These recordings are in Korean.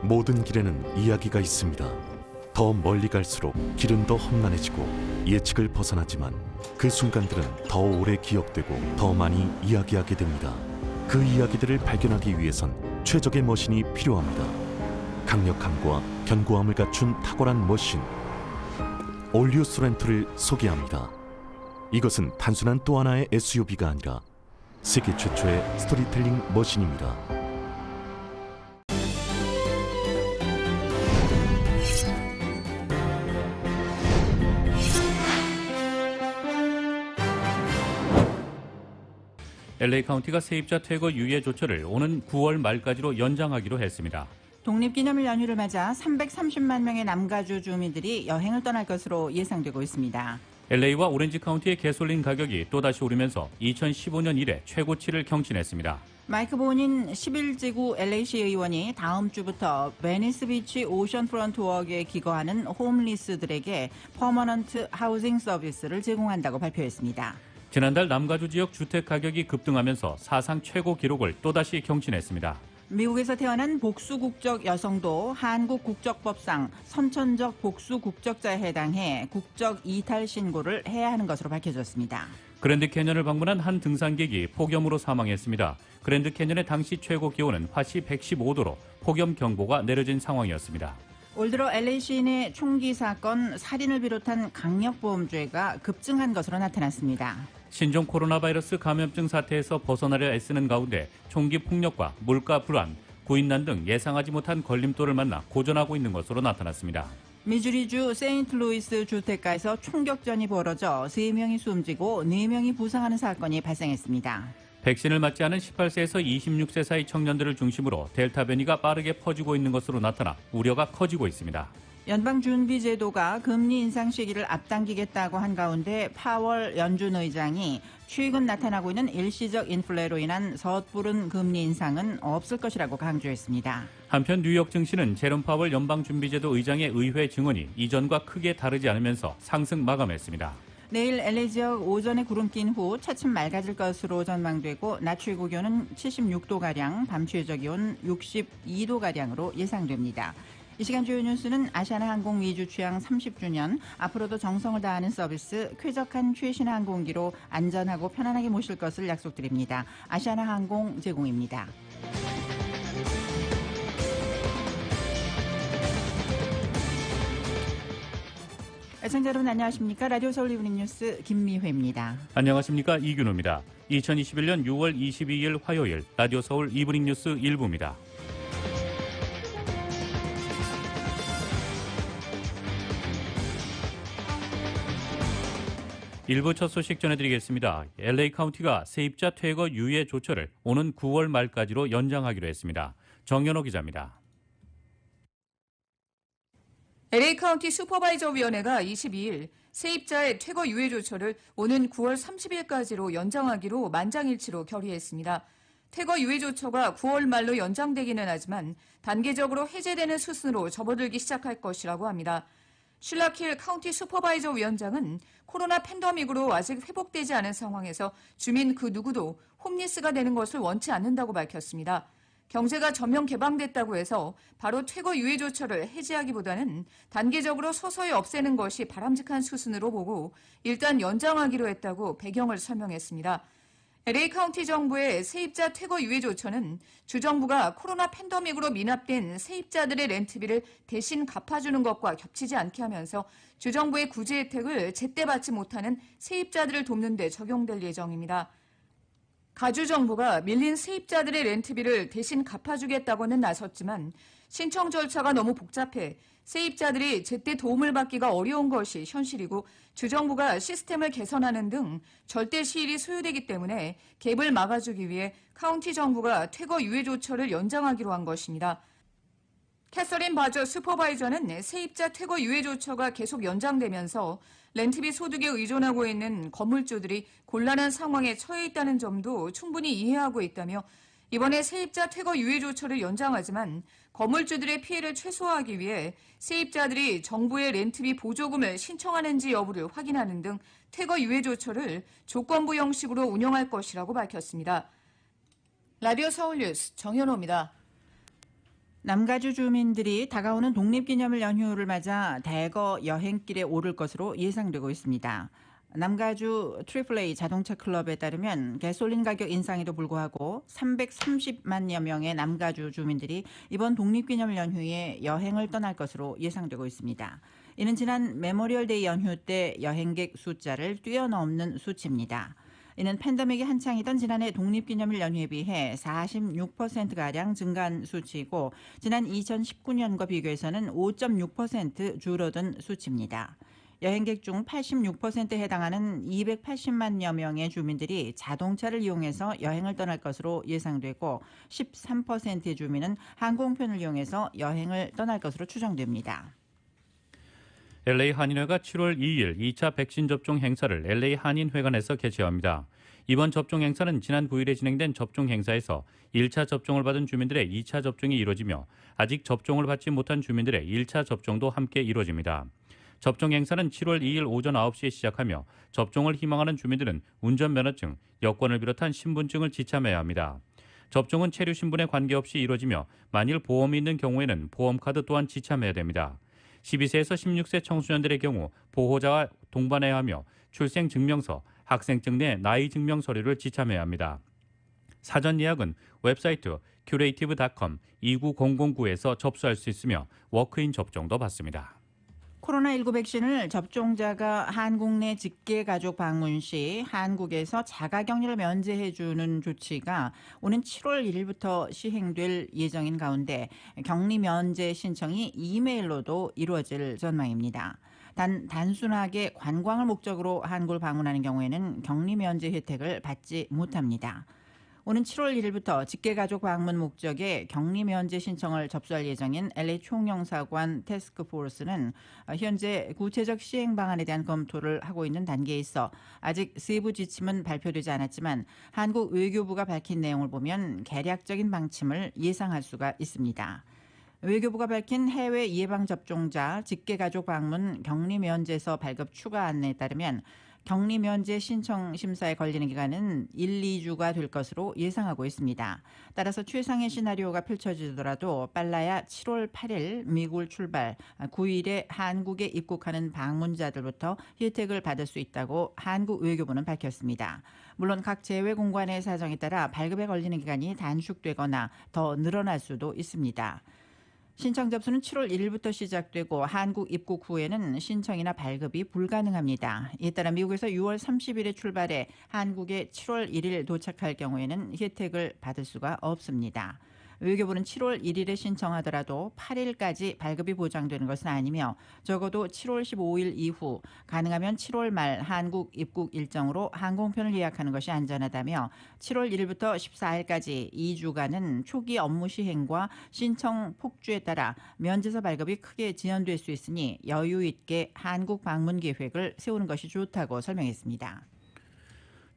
모든 길에는 이야기가 있습니다. 더 멀리 갈수록 길은 더 험난해지고 예측을 벗어나지만 그 순간들은 더 오래 기억되고 더 많이 이야기하게 됩니다. 그 이야기들을 발견하기 위해선 최적의 머신이 필요합니다. 강력함과 견고함을 갖춘 탁월한 머신, 올류 소렌토를 소개합니다. 이것은 단순한 또 하나의 SUV가 아니라 세계 최초의 스토리텔링 머신입니다. LA 카운티가 세입자 퇴거 유예 조처를 오는 9월 말까지로 연장하기로 했습니다. 독립기념일 연휴를 맞아 330만 명의 남가주 주민들이 여행을 떠날 것으로 예상되고 있습니다. LA와 오렌지 카운티의 가솔린 가격이 또다시 오르면서 2015년 이래 최고치를 경신했습니다. 마이크 본인 11지구 LA시 의원이 다음 주부터 베니스 비치 오션프런트 워크에 기거하는 홈리스들에게 퍼머넌트 하우징 서비스를 제공한다고 발표했습니다. 지난달 남가주 지역 주택 가격이 급등하면서 사상 최고 기록을 또다시 경신했습니다. 미국에서 태어난 복수국적 여성도 한국 국적법상 선천적 복수국적자에 해당해 국적 이탈 신고를 해야 하는 것으로 밝혀졌습니다. 그랜드 캐년을 방문한 한 등산객이 폭염으로 사망했습니다. 그랜드 캐년의 당시 최고 기온은 화씨 115도로 폭염 경보가 내려진 상황이었습니다. 올 들어 LA 시내 총기 사건, 살인을 비롯한 강력보험죄가 급증한 것으로 나타났습니다. 신종 코로나 바이러스 감염증 사태에서 벗어나려 애쓰는 가운데 총기 폭력과 물가 불안, 구인난 등 예상하지 못한 걸림돌을 만나 고전하고 있는 것으로 나타났습니다. 미주리주 세인트루이스 주택가에서 총격전이 벌어져 3명이 숨지고 4명이 부상하는 사건이 발생했습니다. 백신을 맞지 않은 18세에서 26세 사이 청년들을 중심으로 델타 변이가 빠르게 퍼지고 있는 것으로 나타나 우려가 커지고 있습니다. 연방준비제도가 금리 인상 시기를 앞당기겠다고 한 가운데 파월 연준 의장이 최근 나타나고 있는 일시적 인플레로 인한 섣부른 금리 인상은 없을 것이라고 강조했습니다. 한편 뉴욕 증시는 제롬 파월 연방준비제도 의장의 의회 증언이 이전과 크게 다르지 않으면서 상승 마감했습니다. 내일 LA 지역 오전에 구름 낀 후 차츰 맑아질 것으로 전망되고 낮 최고 기온은 76도가량, 밤 최저 기온 62도가량으로 예상됩니다. 이 시간 주요 뉴스는 아시아나항공 위주 취항 30주년, 앞으로도 정성을 다하는 서비스, 쾌적한 최신 항공기로 안전하고 편안하게 모실 것을 약속드립니다. 아시아나항공 제공입니다. 애청자 여러분 안녕하십니까? 라디오 서울 이브닝 뉴스 김미회입니다. 안녕하십니까? 이균호입니다. 2021년 6월 22일 화요일 라디오 서울 이브닝 뉴스 1부입니다. 일부 첫 소식 전해드리겠습니다. LA 카운티가 세입자 퇴거 유예 조처를 오는 9월 말까지로 연장하기로 했습니다. 정연호 기자입니다. LA 카운티 슈퍼바이저 위원회가 22일 세입자의 퇴거 유예 조처를 오는 9월 30일까지로 연장하기로 만장일치로 결의했습니다. 퇴거 유예 조처가 9월 말로 연장되기는 하지만 단계적으로 해제되는 수순으로 접어들기 시작할 것이라고 합니다. 슐라킬 카운티 슈퍼바이저 위원장은 코로나 팬데믹으로 아직 회복되지 않은 상황에서 주민 그 누구도 홈리스가 되는 것을 원치 않는다고 밝혔습니다. 경제가 전면 개방됐다고 해서 바로 퇴거 유예 조처를 해제하기보다는 단계적으로 서서히 없애는 것이 바람직한 수순으로 보고 일단 연장하기로 했다고 배경을 설명했습니다. LA 카운티 정부의 세입자 퇴거 유예 조처는 주정부가 코로나 팬데믹으로 미납된 세입자들의 렌트비를 대신 갚아주는 것과 겹치지 않게 하면서 주정부의 구제 혜택을 제때 받지 못하는 세입자들을 돕는 데 적용될 예정입니다. 가주정부가 밀린 세입자들의 렌트비를 대신 갚아주겠다고는 나섰지만 신청 절차가 너무 복잡해 세입자들이 제때 도움을 받기가 어려운 것이 현실이고 주정부가 시스템을 개선하는 등 절대 시일이 소요되기 때문에 갭을 막아주기 위해 카운티 정부가 퇴거 유예 조처를 연장하기로 한 것입니다. 캐서린 바저 슈퍼바이저는 세입자 퇴거 유예 조처가 계속 연장되면서 렌트비 소득에 의존하고 있는 건물주들이 곤란한 상황에 처해 있다는 점도 충분히 이해하고 있다며 이번에 세입자 퇴거 유예 조처를 연장하지만 건물주들의 피해를 최소화하기 위해 세입자들이 정부의 렌트비 보조금을 신청하는지 여부를 확인하는 등 퇴거 유예 조처를 조건부 형식으로 운영할 것이라고 밝혔습니다. 라디오 서울 뉴스 정현호입니다. 남가주 주민들이 다가오는 독립기념일 연휴를 맞아 대거 여행길에 오를 것으로 예상되고 있습니다. 남가주 AAA 자동차 클럽에 따르면 가솔린 가격 인상에도 불구하고 330만여 명의 남가주 주민들이 이번 독립기념일 연휴에 여행을 떠날 것으로 예상되고 있습니다. 이는 지난 메모리얼데이 연휴 때 여행객 숫자를 뛰어넘는 수치입니다. 이는 팬데믹이 한창이던 지난해 독립기념일 연휴에 비해 46%가량 증가한 수치이고 지난 2019년과 비교해서는 5.6% 줄어든 수치입니다. 여행객 중 86%에 해당하는 280만여 명의 주민들이 자동차를 이용해서 여행을 떠날 것으로 예상되고 13%의 주민은 항공편을 이용해서 여행을 떠날 것으로 추정됩니다. LA 한인회가 7월 2일 2차 백신 접종 행사를 LA 한인회관에서 개최합니다. 이번 접종 행사는 지난 9일에 진행된 접종 행사에서 1차 접종을 받은 주민들의 2차 접종이 이루어지며 아직 접종을 받지 못한 주민들의 1차 접종도 함께 이루어집니다. 접종 행사는 7월 2일 오전 9시에 시작하며 접종을 희망하는 주민들은 운전면허증, 여권을 비롯한 신분증을 지참해야 합니다. 접종은 체류 신분에 관계없이 이루어지며 만일 보험이 있는 경우에는 보험카드 또한 지참해야 됩니다. 12세에서 16세 청소년들의 경우 보호자와 동반해야 하며 출생증명서, 학생증 내 나이 증명 서류를 지참해야 합니다. 사전 예약은 웹사이트 curative.com 29009에서 접수할 수 있으며 워크인 접종도 받습니다. 코로나19 백신을 접종자가 한국 내 직계가족 방문 시 한국에서 자가격리를 면제해주는 조치가 오는 7월 1일부터 시행될 예정인 가운데 격리 면제 신청이 이메일로도 이루어질 전망입니다. 단순하게 관광을 목적으로 한국을 방문하는 경우에는 격리 면제 혜택을 받지 못합니다. 오는 7월 1일부터 직계가족 방문 목적의 격리 면제 신청을 접수할 예정인 LA 총영사관 태스크포스는 현재 구체적 시행 방안에 대한 검토를 하고 있는 단계에 있어 아직 세부 지침은 발표되지 않았지만 한국 외교부가 밝힌 내용을 보면 개략적인 방침을 예상할 수가 있습니다. 외교부가 밝힌 해외 예방접종자 직계가족 방문 격리 면제서 발급 추가 안내에 따르면 격리 면제 신청 심사에 걸리는 기간은 1, 2주가 될 것으로 예상하고 있습니다. 따라서 최상의 시나리오가 펼쳐지더라도 빨라야 7월 8일 미국을 출발, 9일에 한국에 입국하는 방문자들부터 혜택을 받을 수 있다고 한국 외교부는 밝혔습니다. 물론 각 제외 공관의 사정에 따라 발급에 걸리는 기간이 단축되거나 더 늘어날 수도 있습니다. 신청 접수는 7월 1일부터 시작되고 한국 입국 후에는 신청이나 발급이 불가능합니다. 이에 따라 미국에서 6월 30일에 출발해 한국에 7월 1일 도착할 경우에는 혜택을 받을 수가 없습니다. 외교부는 7월 1일에 신청하더라도 8일까지 발급이 보장되는 것은 아니며 적어도 7월 15일 이후 가능하면 7월 말 한국 입국 일정으로 항공편을 예약하는 것이 안전하다며 7월 1일부터 14일까지 2주간은 초기 업무 시행과 신청 폭주에 따라 면제서 발급이 크게 지연될 수 있으니 여유 있게 한국 방문 계획을 세우는 것이 좋다고 설명했습니다.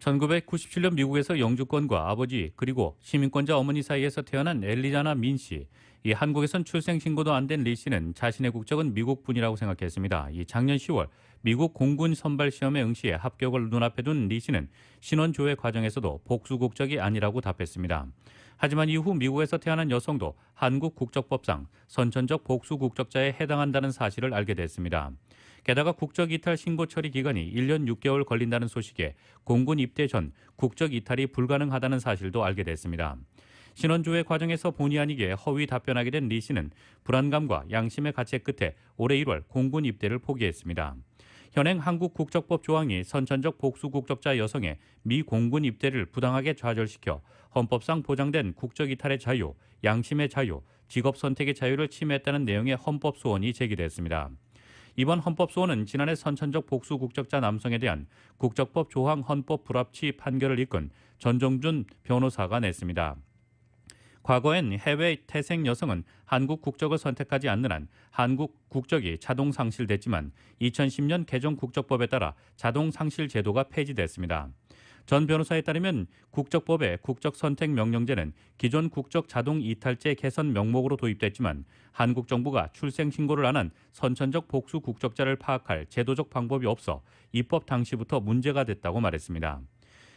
1997년 미국에서 영주권과 아버지 그리고 시민권자 어머니 사이에서 태어난 엘리자나 민 씨. 이 한국에선 출생 신고도 안 된 리 씨는 자신의 국적은 미국분이라고 생각했습니다. 이 작년 10월 미국 공군 선발 시험에 응시해 합격을 눈앞에 둔 리 씨는 신원 조회 과정에서도 복수 국적이 아니라고 답했습니다. 하지만 이후 미국에서 태어난 여성도 한국 국적법상 선천적 복수 국적자에 해당한다는 사실을 알게 됐습니다. 게다가 국적 이탈 신고 처리 기간이 1년 6개월 걸린다는 소식에 공군 입대 전 국적 이탈이 불가능하다는 사실도 알게 됐습니다. 신원조회 과정에서 본의 아니게 허위 답변하게 된 리 씨는 불안감과 양심의 가책 끝에 올해 1월 공군 입대를 포기했습니다. 현행 한국 국적법 조항이 선천적 복수 국적자 여성의 미 공군 입대를 부당하게 좌절시켜 헌법상 보장된 국적 이탈의 자유, 양심의 자유, 직업 선택의 자유를 침해했다는 내용의 헌법 소원이 제기됐습니다. 이번 헌법소원은 지난해 선천적 복수 국적자 남성에 대한 국적법 조항 헌법 불합치 판결을 이끈 전종준 변호사가 냈습니다. 과거엔 해외 태생 여성은 한국 국적을 선택하지 않는 한 한국 국적이 자동 상실됐지만 2010년 개정 국적법에 따라 자동 상실 제도가 폐지됐습니다. 전 변호사에 따르면 국적법의 국적 선택 명령제는 기존 국적 자동 이탈제 개선 명목으로 도입됐지만 한국 정부가 출생 신고를 안 한 선천적 복수 국적자를 파악할 제도적 방법이 없어 입법 당시부터 문제가 됐다고 말했습니다.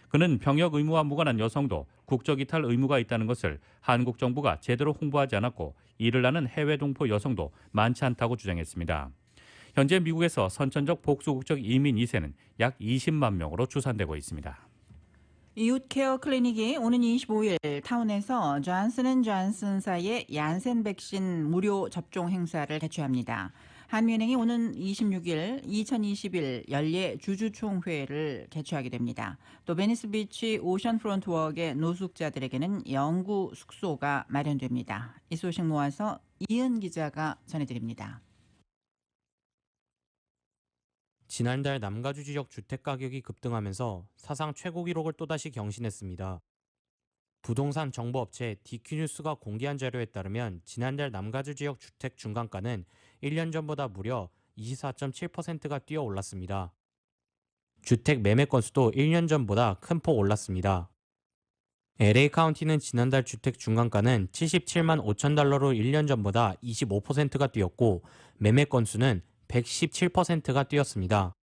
그는 병역 의무와 무관한 여성도 국적 이탈 의무가 있다는 것을 한국 정부가 제대로 홍보하지 않았고 이를 아는 해외 동포 여성도 많지 않다고 주장했습니다. 현재 미국에서 선천적 복수국적 이민 2세는 약 20만 명으로 추산되고 있습니다. 이웃케어 클리닉이 오는 25일 타운에서 존슨앤존슨사의 얀센 백신 무료 접종 행사를 개최합니다. 한미은행이 오는 26일 2021 연례 주주총회를 개최하게 됩니다. 또 베니스 비치 오션프론트 웍의 노숙자들에게는 영구 숙소가 마련됩니다. 이 소식 모아서 이은 기자가 전해드립니다. 지난달 남가주 지역 주택 가격이 급등하면서 사상 최고 기록을 또다시 경신했습니다. 부동산 정보업체 DQ뉴스가 공개한 자료에 따르면 지난달 남가주 지역 주택 중간가는 1년 전보다 무려 24.7%가 뛰어 올랐습니다. 주택 매매 건수도 1년 전보다 큰 폭 올랐습니다. LA 카운티는 지난달 주택 중간가는 77만 5천 달러로 1년 전보다 25%가 뛰었고 매매 건수는 117%가 뛰었습니다.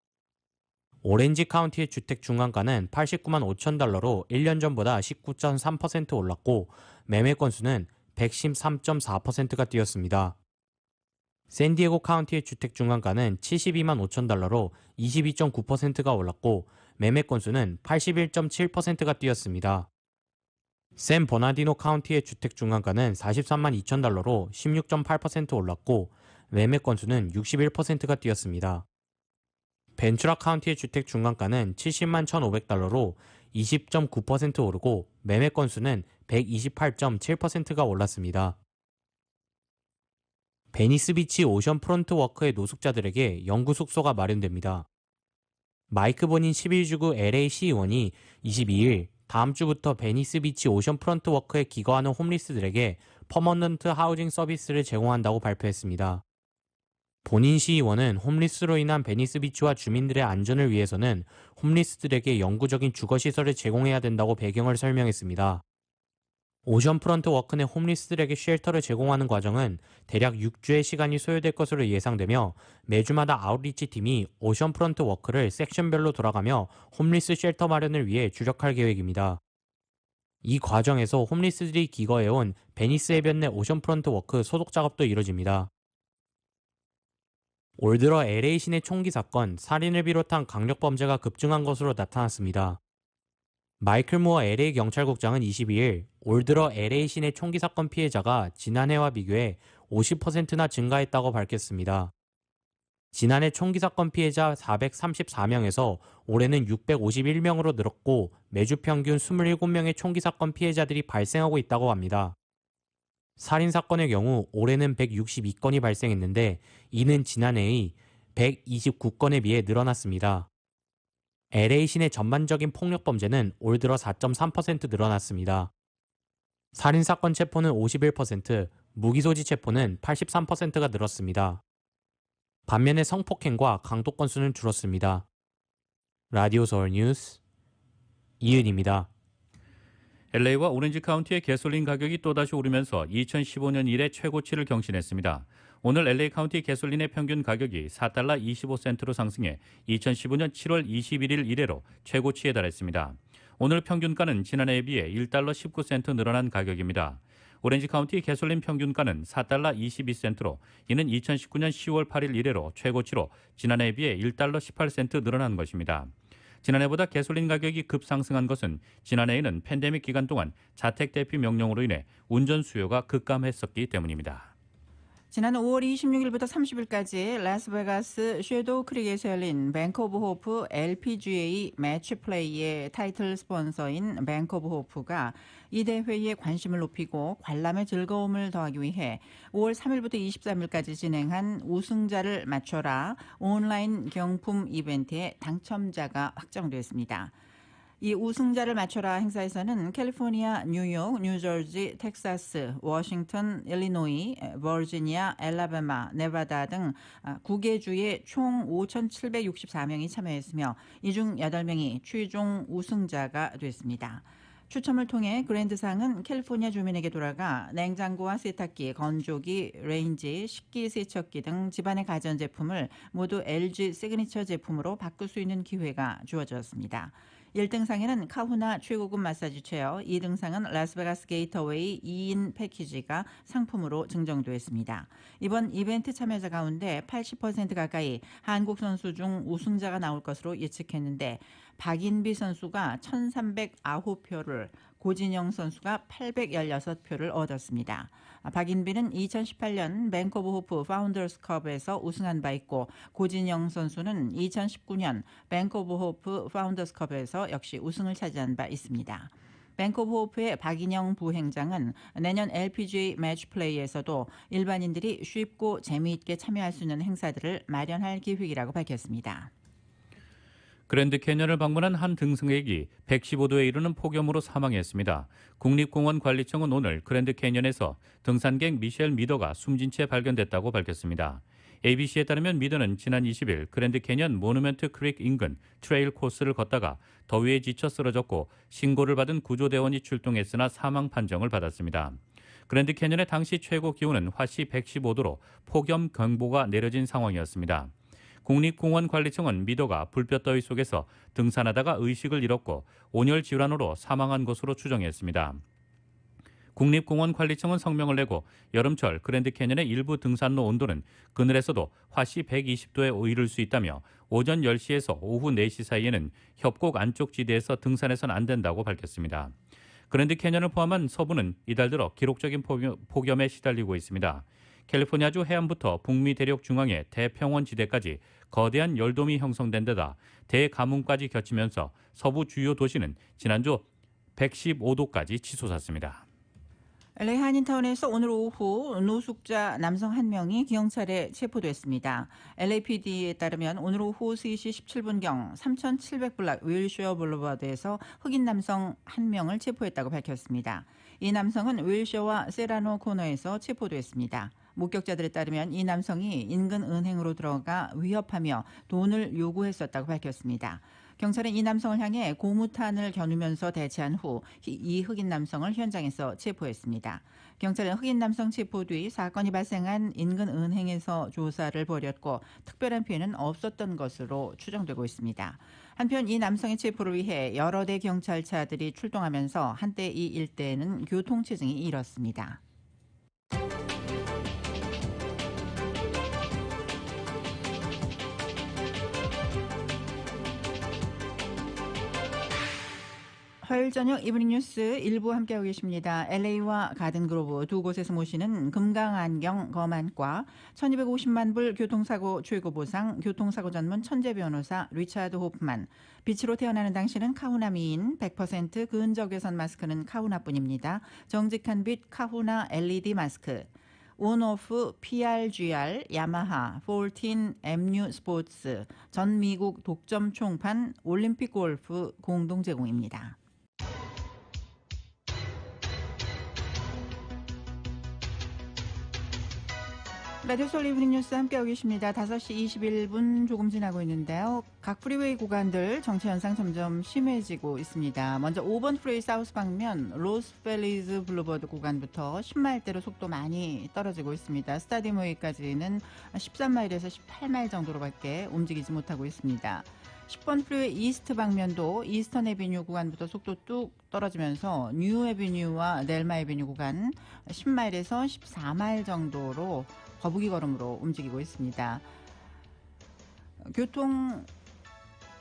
오렌지 카운티의 주택 중간가는 89만 5천 달러로 1년 전보다 19.3% 올랐고 매매 건수는 113.4%가 뛰었습니다. 샌디에고 카운티의 주택 중간가는 72만 5천 달러로 22.9%가 올랐고 매매 건수는 81.7%가 뛰었습니다. 샌 버나디노 카운티의 주택 중간가는 43만 2천 달러로 16.8% 올랐고 매매 건수는 61%가 뛰었습니다. 벤츄라 카운티의 주택 중간가는 70만 1,500달러로 20.9% 오르고 매매 건수는 128.7%가 올랐습니다. 베니스 비치 오션 프론트 워크의 노숙자들에게 영구 숙소가 마련됩니다. 마이크 본인 11주구 LA 시의원이 22일 다음 주부터 베니스 비치 오션 프론트 워크에 기거하는 홈리스들에게 퍼머넌트 하우징 서비스를 제공한다고 발표했습니다. 본인 시의원은 홈리스로 인한 베니스 비치와 주민들의 안전을 위해서는 홈리스들에게 영구적인 주거시설을 제공해야 된다고 배경을 설명했습니다. 오션프런트 워크 내 홈리스들에게 쉘터를 제공하는 과정은 대략 6주의 시간이 소요될 것으로 예상되며 매주마다 아웃리치 팀이 오션프런트 워크를 섹션별로 돌아가며 홈리스 쉘터 마련을 위해 주력할 계획입니다. 이 과정에서 홈리스들이 기거해온 베니스 해변 내 오션프런트 워크 소독 작업도 이뤄집니다. 올 들어 LA 시내 총기 사건, 살인을 비롯한 강력범죄가 급증한 것으로 나타났습니다. 마이클 무어 LA 경찰국장은 22일 올 들어 LA 시내 총기 사건 피해자가 지난해와 비교해 50%나 증가했다고 밝혔습니다. 지난해 총기 사건 피해자 434명에서 올해는 651명으로 늘었고 매주 평균 27명의 총기 사건 피해자들이 발생하고 있다고 합니다. 살인사건의 경우 올해는 162건이 발생했는데 이는 지난해의 129건에 비해 늘어났습니다. LA 시내 전반적인 폭력범죄는 올 들어 4.3% 늘어났습니다. 살인사건 체포는 51%, 무기소지 체포는 83%가 늘었습니다. 반면에 성폭행과 강도 건수는 줄었습니다. 라디오 서울 뉴스 이은입니다. LA와 오렌지 카운티의 가솔린 가격이 또다시 오르면서 2015년 이래 최고치를 경신했습니다. 오늘 LA 카운티 가솔린의 평균 가격이 4달러 25센트로 상승해 2015년 7월 21일 이래로 최고치에 달했습니다. 오늘 평균가는 지난해에 비해 1달러 19센트 늘어난 가격입니다. 오렌지 카운티 가솔린 평균가는 4달러 22센트로 이는 2019년 10월 8일 이래로 최고치로 지난해에 비해 1달러 18센트 늘어난 것입니다. 지난해보다 가솔린 가격이 급상승한 것은 지난해에는 팬데믹 기간 동안 자택 대피 명령으로 인해 운전 수요가 급감했었기 때문입니다. 지난 5월 26일부터 30일까지 라스베가스 섀도우 크릭에서 열린 뱅크 오브 호프 LPGA 매치 플레이의 타이틀 스폰서인 뱅크 오브 호프가 이 대회에 관심을 높이고 관람의 즐거움을 더하기 위해 5월 3일부터 23일까지 진행한 우승자를 맞춰라 온라인 경품 이벤트에 당첨자가 확정됐습니다. 이 우승자를 맞춰라 행사에서는 캘리포니아, 뉴욕, 뉴저지, 텍사스, 워싱턴, 일리노이, 버지니아, 엘라바마, 네바다 등 9개 주의 총 5,764명이 참여했으며 이 중 8명이 최종 우승자가 됐습니다. 추첨을 통해 그랜드상은 캘리포니아 주민에게 돌아가 냉장고와 세탁기, 건조기, 레인지, 식기 세척기 등 집안의 가전제품을 모두 LG 시그니처 제품으로 바꿀 수 있는 기회가 주어졌습니다. 1등 상에는 카후나 최고급 마사지 체어, 2등 상은 라스베가스 게이터웨이 2인 패키지가 상품으로 증정됐습니다. 이번 이벤트 참여자 가운데 80% 가까이 한국 선수 중 우승자가 나올 것으로 예측했는데 박인비 선수가 1,309표를, 고진영 선수가 816표를 얻었습니다. 박인비는 2018년 밴커브 호프 파운더스컵에서 우승한 바 있고 고진영 선수는 2019년 밴커브 호프 파운더스컵에서 역시 우승을 차지한 바 있습니다. 밴커브 호프의 박인영 부행장은 내년 LPGA 매치플레이에서도 일반인들이 쉽고 재미있게 참여할 수 있는 행사들을 마련할 계획이라고 밝혔습니다. 그랜드 캐년을 방문한 한 등승객이 115도에 이르는 폭염으로 사망했습니다. 국립공원관리청은 오늘 그랜드 캐년에서 등산객 미셸 미더가 숨진 채 발견됐다고 밝혔습니다. ABC에 따르면 미더는 지난 20일 그랜드 캐년 모누멘트 크릭 인근 트레일 코스를 걷다가 더위에 지쳐 쓰러졌고 신고를 받은 구조대원이 출동했으나 사망 판정을 받았습니다. 그랜드 캐년의 당시 최고 기온은 화씨 115도로 폭염 경보가 내려진 상황이었습니다. 국립공원관리청은 미더가 불볕더위 속에서 등산하다가 의식을 잃었고 온열 질환으로 사망한 것으로 추정했습니다. 국립공원관리청은 성명을 내고 여름철 그랜드 캐년의 일부 등산로 온도는 그늘에서도 화씨 120도에 이를 수 있다며 오전 10시에서 오후 4시 사이에는 협곡 안쪽 지대에서 등산해서는 안 된다고 밝혔습니다. 그랜드 캐년을 포함한 서부는 이달 들어 기록적인 폭염에 시달리고 있습니다. 캘리포니아주 해안부터 북미 대륙 중앙의 대평원 지대까지 거대한 열돔이 형성된 데다 대가뭄까지 겹치면서 서부 주요 도시는 지난주 115도까지 치솟았습니다. LA 한인타운에서 오늘 오후 노숙자 남성 1명이 경찰에 체포됐습니다. LAPD에 따르면 오늘 오후 3시 17분경 3700블락 윌셔 블루버드에서 흑인 남성 1명을 체포했다고 밝혔습니다. 이 남성은 윌셔와 세라노 코너에서 체포됐습니다. 목격자들에 따르면 이 남성이 인근 은행으로 들어가 위협하며 돈을 요구했었다고 밝혔습니다. 경찰은 이 남성을 향해 고무탄을 겨누면서 대치한 후 이 흑인 남성을 현장에서 체포했습니다. 경찰은 흑인 남성 체포 뒤 사건이 발생한 인근 은행에서 조사를 벌였고 특별한 피해는 없었던 것으로 추정되고 있습니다. 한편 이 남성의 체포를 위해 여러 대 경찰차들이 출동하면서 한때 이 일대에는 교통체증이 일었습니다. 화요일 저녁 이브닝 뉴스 일부 함께하고 계십니다. LA와 가든그로브 두 곳에서 모시는 금강안경 검안과 1250만 불 교통사고 최고보상 교통사고 전문 천재 변호사 리차드 호프만, 빛으로 태어나는 당신은 카후나 미인, 100% 근적외선 마스크는 카후나뿐입니다. 정직한 빛 카후나 LED 마스크, 온오프 PRGR, 야마하, 14 MU 스포츠, 전 미국 독점 총판, 올림픽 골프 공동 제공입니다. 라디오 서울 이브닝 뉴스 함께하고 계십니다. 5시 21분 조금 지나고 있는데요. 각 프리웨이 구간들 정체 현상 점점 심해지고 있습니다. 먼저 5번 프리웨이 사우스 방면 로스밸리즈 블루버드 구간부터 10마일대로 속도 많이 떨어지고 있습니다. 스타디모웨이까지는 13마일에서 18마일 정도로밖에 움직이지 못하고 있습니다. 10번 프리웨이 이스트 방면도 이스턴 에비뉴 구간부터 속도 뚝 떨어지면서 뉴 에비뉴와 넬마 에비뉴 구간 10마일에서 14마일 정도로 거북이 걸음으로 움직이고 있습니다. 교통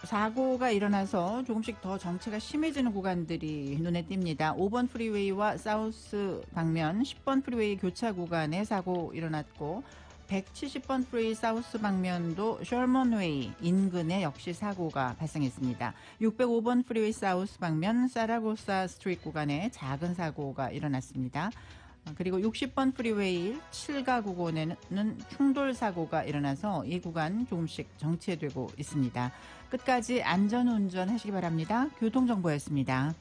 사고가 일어나서 조금씩 더 정체가 심해지는 구간들이 눈에 띕니다. 5번 프리웨이와 사우스 방면 10번 프리웨이 교차 구간에 사고 일어났고 170번 프리웨이 사우스 방면도 셜먼웨이 인근에 역시 사고가 발생했습니다. 605번 프리웨이 사우스 방면 사라고사 스트리트 구간에 작은 사고가 일어났습니다. 그리고 60번 프리웨이 7가 구간에는 충돌 사고가 일어나서 이 구간 조금씩 정체되고 있습니다. 끝까지 안전운전 하시기 바랍니다. 교통정보였습니다.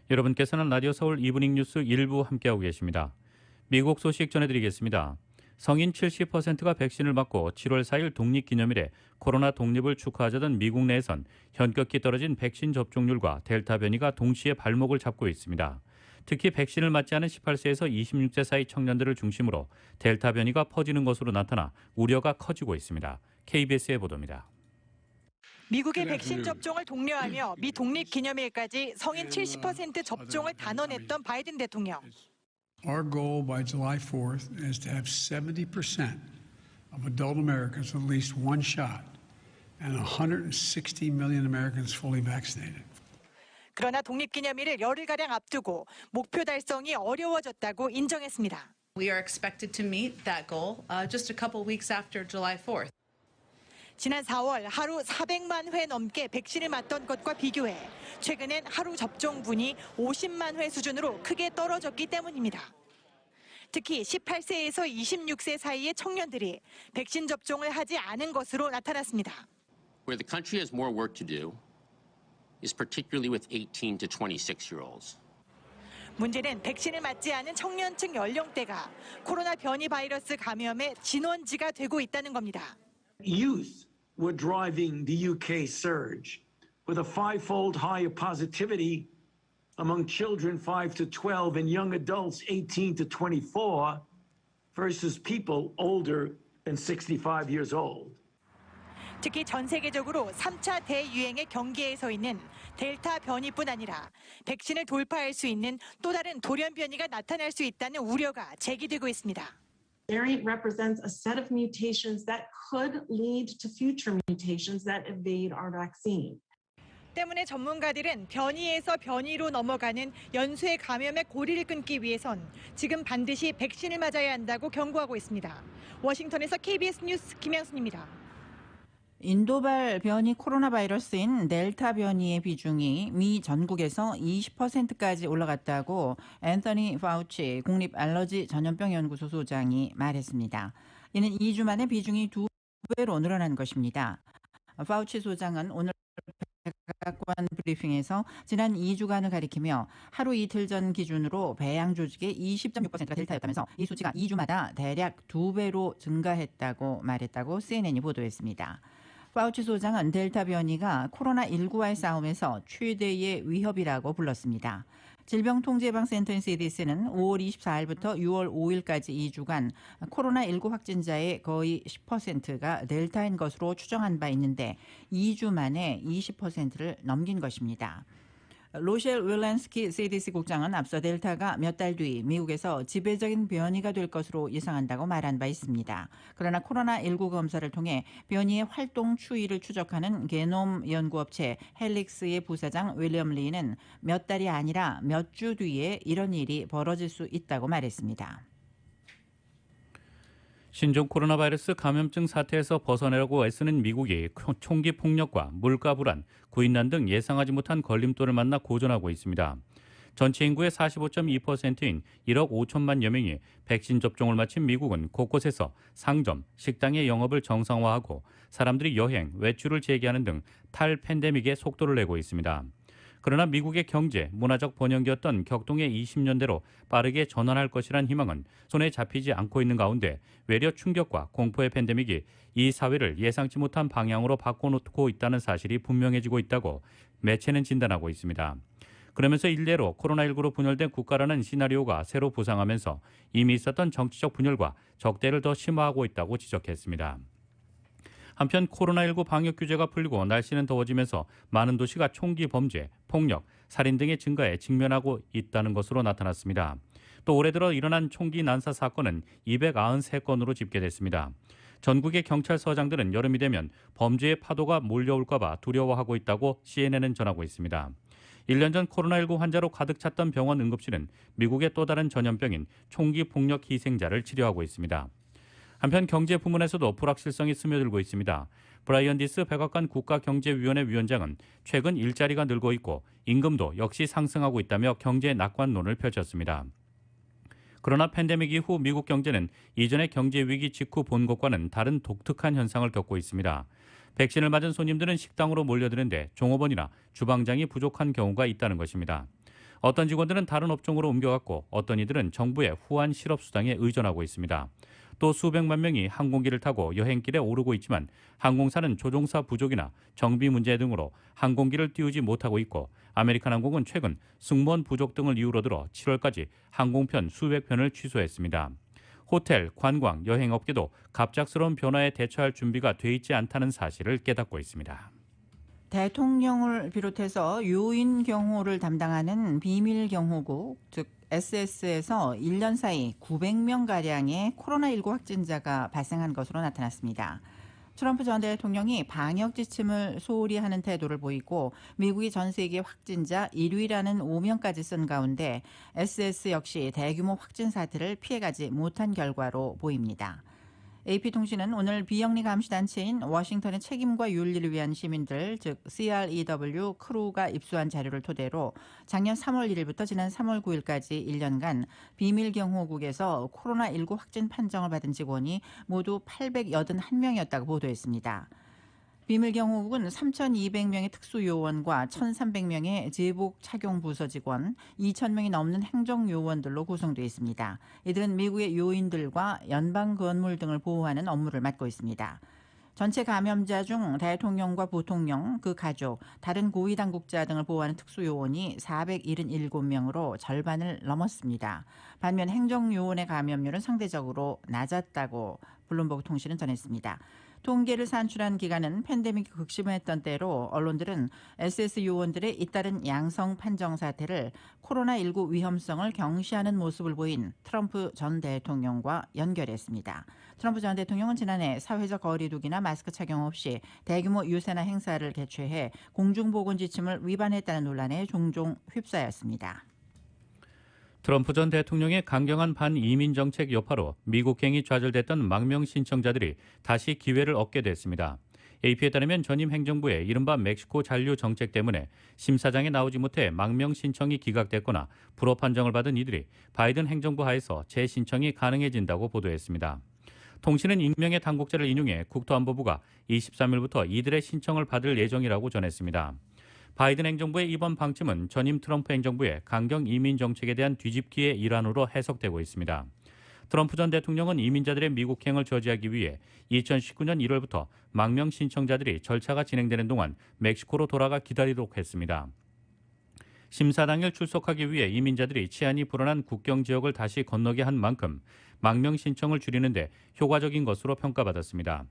여러분께서는 라디오 서울 이브닝 뉴스 일부 함께하고 계십니다. 미국 소식 전해드리겠습니다. 성인 70%가 백신을 맞고 7월 4일 독립기념일에 코로나 독립을 축하하자던 미국 내에선 현격히 떨어진 백신 접종률과 델타 변이가 동시에 발목을 잡고 있습니다. 특히 백신을 맞지 않은 18세에서 26세 사이 청년들을 중심으로 델타 변이가 퍼지는 것으로 나타나 우려가 커지고 있습니다. KBS의 보도입니다. 미국의 백신 접종을 독려하며 미 독립기념일까지 성인 70% 접종을 단언했던 바이든 대통령. Our goal by July 4th is to have 70% of adult Americans with at least one shot and 160 million Americans fully vaccinated. 그러나 독립기념일을 열흘가량 앞두고 목표 달성이 어려워졌다고 인정했습니다. We are expected to meet that goal just a couple weeks after July 4th. 지난 4월 하루 400만 회 넘게 백신을 맞던 것과 비교해 최근엔 하루 접종분이 50만 회 수준으로 크게 떨어졌기 때문입니다. 특히 18세에서 26세 사이의 청년들이 백신 접종을 하지 않은 것으로 나타났습니다. Where the country has more work to do is particularly with 18 to 26-year-olds. 문제는 백신을 맞지 않은 청년층 연령대가 코로나 변이 바이러스 감염의 진원지가 되고 있다는 겁니다. Youth were driving the UK surge with a five-fold higher positivity among children 5 to 12 and young adults 18 to 24 versus people older than 65 years old. 특히 전 세계적으로 3차 대유행의 경계에 서 있는 델타 변이뿐 아니라 백신을 돌파할 수 있는 또 다른 돌연 변이가 나타날 수 있다는 우려가 제기되고 있습니다. Variant represents a set of mutations that could lead to future mutations that evade our vaccine. 때문에 전문가들은 변이에서 변이로 넘어가는 연쇄 감염의 고리를 끊기 위해선 지금 반드시 백신을 맞아야 한다고 경고하고 있습니다. 워싱턴에서 KBS 뉴스 김양순입니다. 인도발 변이 코로나 바이러스인 델타 변이의 비중이 미 전국에서 20%까지 올라갔다고 앤서니 파우치 국립알러지 전염병 연구소 소장이 말했습니다. 이는 2주 만에 비중이 2배로 늘어난 것입니다. 파우치 소장은 오늘 백악관 브리핑에서 지난 2주간을 가리키며 하루 이틀 전 기준으로 배양 조직의 20.6%가 델타였다면서 이 수치가 2주마다 대략 2배로 증가했다고 말했다고 CNN이 보도했습니다. 파우치 소장은 델타 변이가 코로나19와의 싸움에서 최대의 위협이라고 불렀습니다. 질병통제예방센터 CDC는 5월 24일부터 6월 5일까지 2주간 코로나19 확진자의 거의 10%가 델타인 것으로 추정한 바 있는데 2주 만에 20%를 넘긴 것입니다. 로셸 윌란스키 CDC 국장은 앞서 델타가 몇 달 뒤 미국에서 지배적인 변이가 될 것으로 예상한다고 말한 바 있습니다. 그러나 코로나19 검사를 통해 변이의 활동 추이를 추적하는 게놈 연구업체 헬릭스의 부사장 윌리엄 리는 몇 달이 아니라 몇 주 뒤에 이런 일이 벌어질 수 있다고 말했습니다. 신종 코로나 바이러스 감염증 사태에서 벗어나려고 애쓰는 미국이 총기 폭력과 물가 불안, 구인난 등 예상하지 못한 걸림돌을 만나 고전하고 있습니다. 전체 인구의 45.2%인 1억 5천만여 명이 백신 접종을 마친 미국은 곳곳에서 상점, 식당의 영업을 정상화하고 사람들이 여행, 외출을 재개하는 등 탈팬데믹에 속도를 내고 있습니다. 그러나 미국의 경제, 문화적 번영기였던 격동의 20년대로 빠르게 전환할 것이란 희망은 손에 잡히지 않고 있는 가운데 외려 충격과 공포의 팬데믹이 이 사회를 예상치 못한 방향으로 바꿔놓고 있다는 사실이 분명해지고 있다고 매체는 진단하고 있습니다. 그러면서 일례로 코로나19로 분열된 국가라는 시나리오가 새로 부상하면서 이미 있었던 정치적 분열과 적대를 더 심화하고 있다고 지적했습니다. 한편 코로나19 방역 규제가 풀리고 날씨는 더워지면서 많은 도시가 총기 범죄, 폭력, 살인 등의 증가에 직면하고 있다는 것으로 나타났습니다. 또 올해 들어 일어난 총기 난사 사건은 293건으로 집계됐습니다. 전국의 경찰서장들은 여름이 되면 범죄의 파도가 몰려올까 봐 두려워하고 있다고 CNN은 전하고 있습니다. 1년 전 코로나19 환자로 가득 찼던 병원 응급실은 미국의 또 다른 전염병인 총기 폭력 희생자를 치료하고 있습니다. 한편 경제 부문에서도 불확실성이 스며들고 있습니다. 브라이언 디스 백악관 국가경제위원회 위원장은 최근 일자리가 늘고 있고 임금도 역시 상승하고 있다며 경제 낙관론을 펼쳤습니다. 그러나 팬데믹 이후 미국 경제는 이전의 경제 위기 직후 본 것과는 다른 독특한 현상을 겪고 있습니다. 백신을 맞은 손님들은 식당으로 몰려드는데 종업원이나 주방장이 부족한 경우가 있다는 것입니다. 어떤 직원들은 다른 업종으로 옮겨갔고 어떤 이들은 정부의 후한 실업 수당에 의존하고 있습니다. 또 수백만 명이 항공기를 타고 여행길에 오르고 있지만 항공사는 조종사 부족이나 정비 문제 등으로 항공기를 띄우지 못하고 있고 아메리칸 항공은 최근 승무원 부족 등을 이유로 들어 7월까지 항공편 수백 편을 취소했습니다. 호텔, 관광, 여행업계도 갑작스러운 변화에 대처할 준비가 돼 있지 않다는 사실을 깨닫고 있습니다. 대통령을 비롯해서 요인 경호를 담당하는 비밀 경호국, 즉 SS에서 1년 사이 900명가량의 코로나19 확진자가 발생한 것으로 나타났습니다. 트럼프 전 대통령이 방역 지침을 소홀히 하는 태도를 보이고 미국이 전 세계 확진자 1위라는 오명까지 쓴 가운데 SS 역시 대규모 확진 사태를 피해가지 못한 결과로 보입니다. AP통신은 오늘 비영리 감시단체인 워싱턴의 책임과 윤리를 위한 시민들, 즉 CREW 크루가 입수한 자료를 토대로 작년 3월 1일부터 지난 3월 9일까지 1년간 비밀경호국에서 코로나19 확진 판정을 받은 직원이 모두 881명이었다고 보도했습니다. 비밀경호국은 3,200명의 특수요원과 1,300명의 제복 착용 부서 직원, 2,000명이 넘는 행정요원들로 구성되어 있습니다. 이들은 미국의 요인들과 연방 건물 등을 보호하는 업무를 맡고 있습니다. 전체 감염자 중 대통령과 부통령, 그 가족, 다른 고위 당국자 등을 보호하는 특수요원이 477명으로 절반을 넘었습니다. 반면 행정요원의 감염률은 상대적으로 낮았다고 블룸버그 통신은 전했습니다. 통계를 산출한 기관은 팬데믹이 극심했던 때로 언론들은 SS 요원들의 잇따른 양성 판정 사태를 코로나19 위험성을 경시하는 모습을 보인 트럼프 전 대통령과 연결했습니다. 트럼프 전 대통령은 지난해 사회적 거리두기나 마스크 착용 없이 대규모 유세나 행사를 개최해 공중보건 지침을 위반했다는 논란에 종종 휩싸였습니다. 트럼프 전 대통령의 강경한 반이민 정책 여파로 미국행이 좌절됐던 망명 신청자들이 다시 기회를 얻게 됐습니다. AP에 따르면 전임 행정부의 이른바 멕시코 잔류 정책 때문에 심사장에 나오지 못해 망명 신청이 기각됐거나 불허 판정을 받은 이들이 바이든 행정부 하에서 재신청이 가능해진다고 보도했습니다. 통신은 익명의 당국자를 인용해 국토안보부가 23일부터 이들의 신청을 받을 예정이라고 전했습니다. 바이든 행정부의 이번 방침은 전임 트럼프 행정부의 강경 이민 정책에 대한 뒤집기의 일환으로 해석되고 있습니다. 트럼프 전 대통령은 이민자들의 미국행을 저지하기 위해 2019년 1월부터 망명 신청자들이 절차가 진행되는 동안 멕시코로 돌아가 기다리도록 했습니다. 심사 당일 출석하기 위해 이민자들이 치안이 불안한 국경 지역을 다시 건너게 한 만큼 망명 신청을 줄이는데 효과적인 것으로 평가받았습니다.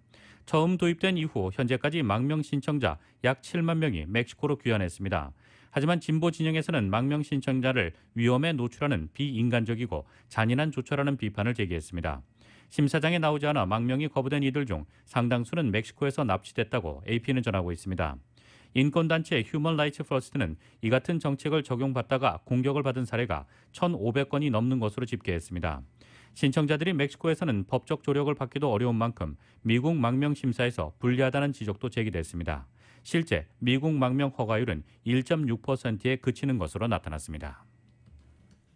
처음 도입된 이후 현재까지 망명 신청자 약 7만 명이 멕시코로 귀환했습니다. 하지만 진보 진영에서는 망명 신청자를 위험에 노출하는 비인간적이고 잔인한 조처라는 비판을 제기했습니다. 심사장에 나오지 않아 망명이 거부된 이들 중 상당수는 멕시코에서 납치됐다고 AP는 전하고 있습니다. 인권단체 휴먼 라이츠 퍼스트는 이 같은 정책을 적용받다가 공격을 받은 사례가 1,500건이 넘는 것으로 집계했습니다. 신청자들이 멕시코에서는 법적 조력을 받기도 어려운 만큼 미국 망명 심사에서 불리하다는 지적도 제기됐습니다. 실제 미국 망명 허가율은 1.6%에 그치는 것으로 나타났습니다.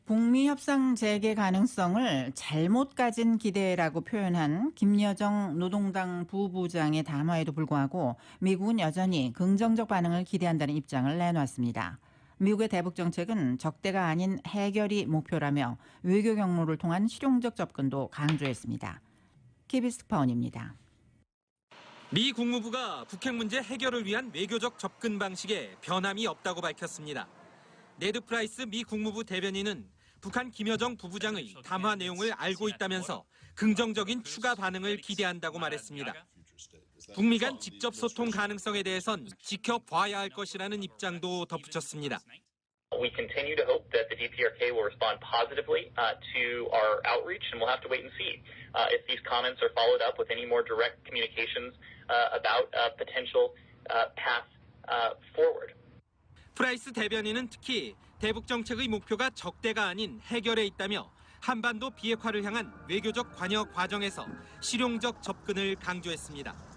북미 협상 재개 가능성을 잘못 가진 기대라고 표현한 김여정 노동당 부부장의 담화에도 불구하고 미국은 여전히 긍정적 반응을 기대한다는 입장을 내놨습니다. 미국의 대북 정책은 적대가 아닌 해결이 목표라며 외교 경로를 통한 실용적 접근도 강조했습니다. KBS 특파원입니다. 미 국무부가 북핵 문제 해결을 위한 외교적 접근 방식에 변함이 없다고 밝혔습니다. 네드 프라이스 미 국무부 대변인은 북한 김여정 부부장의 담화 내용을 알고 있다면서 긍정적인 추가 반응을 기대한다고 말했습니다. 북미 간 직접 소통 가능성에 대해선 지켜봐야 할 것이라는 입장도 덧붙였습니다. We continue to hope that the DPRK will respond positively to our outreach, and we'll have to wait and see if these comments are followed up with any more direct communications about a potential path forward. 프라이스 대변인은 특히 대북 정책의 목표가 적대가 아닌 해결에 있다며 한반도 비핵화를 향한 외교적 관여 과정에서 실용적 접근을 강조했습니다.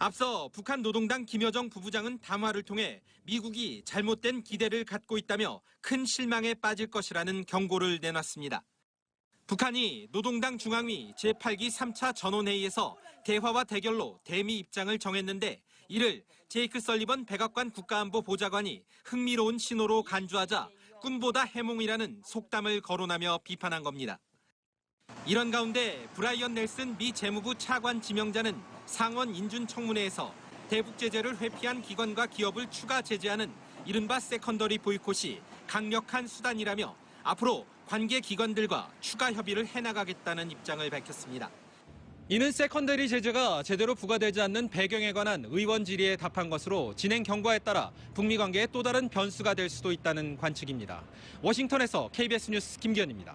앞서 북한 노동당 김여정 부부장은 담화를 통해 미국이 잘못된 기대를 갖고 있다며 큰 실망에 빠질 것이라는 경고를 내놨습니다. 북한이 노동당 중앙위 제8기 3차 전원회의에서 대화와 대결로 대미 입장을 정했는데 이를 제이크 설리번 백악관 국가안보 보좌관이 흥미로운 신호로 간주하자 적군보다 해몽이라는 속담을 거론하며 비판한 겁니다. 이런 가운데 브라이언 넬슨 미 재무부 차관 지명자는 상원 인준청문회에서 대북 제재를 회피한 기관과 기업을 추가 제재하는 이른바 세컨더리 보이콧이 강력한 수단이라며 앞으로 관계 기관들과 추가 협의를 해나가겠다는 입장을 밝혔습니다. 이는 세컨더리 제재가 제대로 부과되지 않는 배경에 관한 의원 질의에 답한 것으로 진행 경과에 따라 북미 관계에 또 다른 변수가 될 수도 있다는 관측입니다. 워싱턴에서 KBS 뉴스 김기현입니다.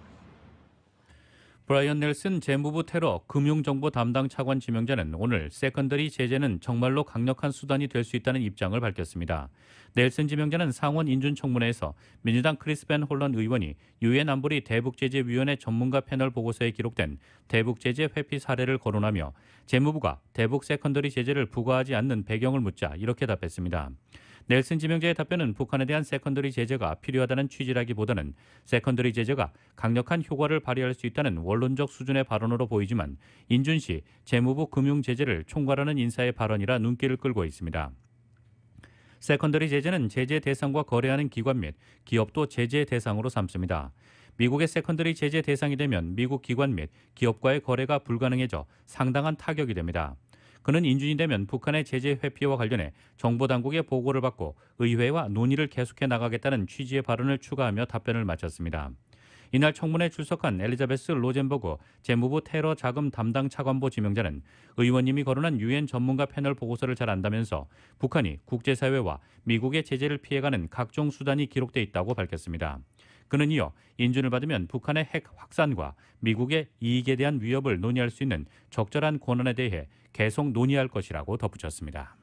브라이언 넬슨 재무부 테러 금융정보 담당 차관 지명자는 오늘 세컨더리 제재는 정말로 강력한 수단이 될 수 있다는 입장을 밝혔습니다. 넬슨 지명자는 상원 인준청문회에서 민주당 크리스벤 홀런 의원이 유엔 안보리 대북제재위원회 전문가 패널 보고서에 기록된 대북제재 회피 사례를 거론하며 재무부가 대북 세컨더리 제재를 부과하지 않는 배경을 묻자 이렇게 답했습니다. 넬슨 지명자의 답변은 북한에 대한 세컨더리 제재가 필요하다는 취지라기보다는 세컨더리 제재가 강력한 효과를 발휘할 수 있다는 원론적 수준의 발언으로 보이지만 인준 씨 재무부 금융 제재를 총괄하는 인사의 발언이라 눈길을 끌고 있습니다. 세컨더리 제재는 제재 대상과 거래하는 기관 및 기업도 제재 대상으로 삼습니다. 미국의 세컨더리 제재 대상이 되면 미국 기관 및 기업과의 거래가 불가능해져 상당한 타격이 됩니다. 그는 인준이 되면 북한의 제재 회피와 관련해 정보당국의 보고를 받고 의회와 논의를 계속해 나가겠다는 취지의 발언을 추가하며 답변을 마쳤습니다. 이날 청문회에 출석한 엘리자베스 로젠버그 재무부 테러 자금 담당 차관보 지명자는 의원님이 거론한 유엔 전문가 패널 보고서를 잘 안다면서 북한이 국제사회와 미국의 제재를 피해가는 각종 수단이 기록돼 있다고 밝혔습니다. 그는 이어 인준을 받으면 북한의 핵 확산과 미국의 이익에 대한 위협을 논의할 수 있는 적절한 권한에 대해 계속 논의할 것이라고 덧붙였습니다.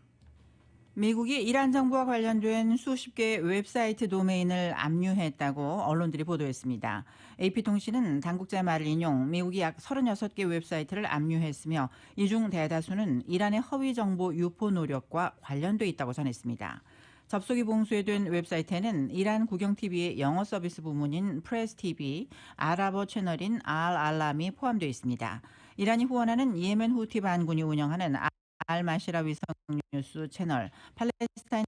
미국이 이란 정부와 관련된 수십 개의 웹사이트 도메인을 압류했다고 언론들이 보도했습니다. AP통신은 당국자의 말을 인용 미국이 약 36개 웹사이트를 압류했으며 이 중 대다수는 이란의 허위 정보 유포 노력과 관련돼 있다고 전했습니다. 접속이 봉쇄된 웹사이트에는 이란 국영TV의 영어 서비스 부문인 프레스TV, 아랍어 채널인 알알람이 포함되어 있습니다. 이란이 후원하는 예멘 후티 반군이 운영하는 알마시라 위성 뉴스 채널, 팔레스타인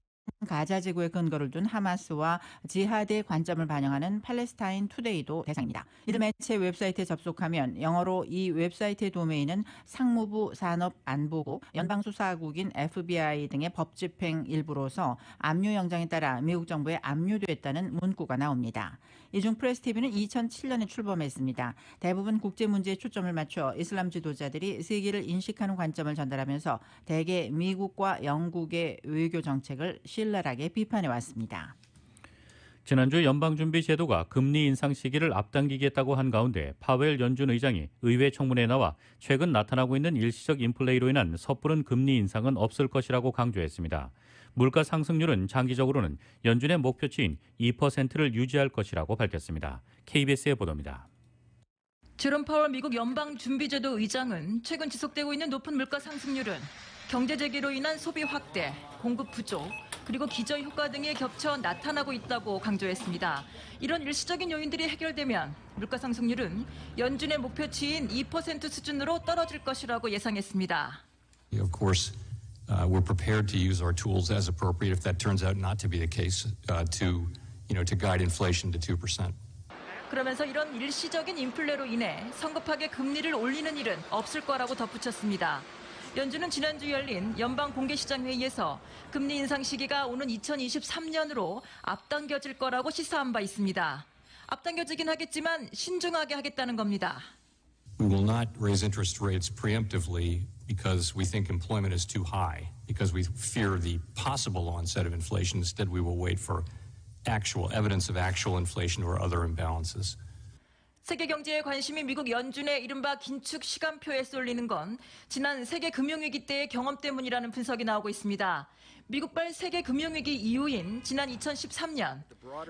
가자 지구에 근거를 둔 하마스와 지하드의 관점을 반영하는 팔레스타인 투데이도 대상입니다. 이들 매체 웹사이트에 접속하면 영어로 이 웹사이트의 도메인은 상무부 산업안보국, 연방수사국인 FBI 등의 법집행 일부로서 압류 영장에 따라 미국 정부에 압류됐다는 문구가 나옵니다. 이 중 프레스TV는 2007년에 출범했습니다. 대부분 국제 문제에 초점을 맞춰 이슬람 지도자들이 세계를 인식하는 관점을 전달하면서 대개 미국과 영국의 외교 정책을 신랄하게 비판해 왔습니다. 지난주 연방준비제도가 금리 인상 시기를 앞당기겠다고 한 가운데 파웰 연준 의장이 의회 청문회에 나와 최근 나타나고 있는 일시적 인플레이로 인한 섣부른 금리 인상은 없을 것이라고 강조했습니다. 물가 상승률은 장기적으로는 연준의 목표치인 2%를 유지할 것이라고 밝혔습니다. KBS의 보도입니다. 제롬 파월 미국 연방준비제도 의장은 최근 지속되고 있는 높은 물가 상승률은 경제 재개로 인한 소비 확대, 공급 부족, 그리고 기저 효과 등에 겹쳐 나타나고 있다고 강조했습니다. 이런 일시적인 요인들이 해결되면 물가 상승률은 연준의 목표치인 2% 수준으로 떨어질 것이라고 예상했습니다. Of course, we're prepared to use our tools as appropriate if that turns out not to be the case to guide inflation to 2%. 그러면서 이런 일시적인 인플레로 인해 성급하게 금리를 올리는 일은 없을 거라고 덧붙였습니다. 연준은 지난주 열린 연방 공개시장 회의에서 금리 인상 시기가 오는 2023년으로 앞당겨질 거라고 시사한 바 있습니다. 앞당겨지긴 하겠지만 신중하게 하겠다는 겁니다. We will not raise interest rates preemptively because we think employment is too high, because we fear the possible onset of inflation. Instead, we will wait for actual evidence of actual inflation or other imbalances. 세계 경제에 관심이 미국 연준의 이른바 긴축 시간표에 쏠리는 건 지난 세계 금융위기 때의 경험 때문이라는 분석이 나오고 있습니다. 미국발 세계 금융위기 이후인 지난 2013년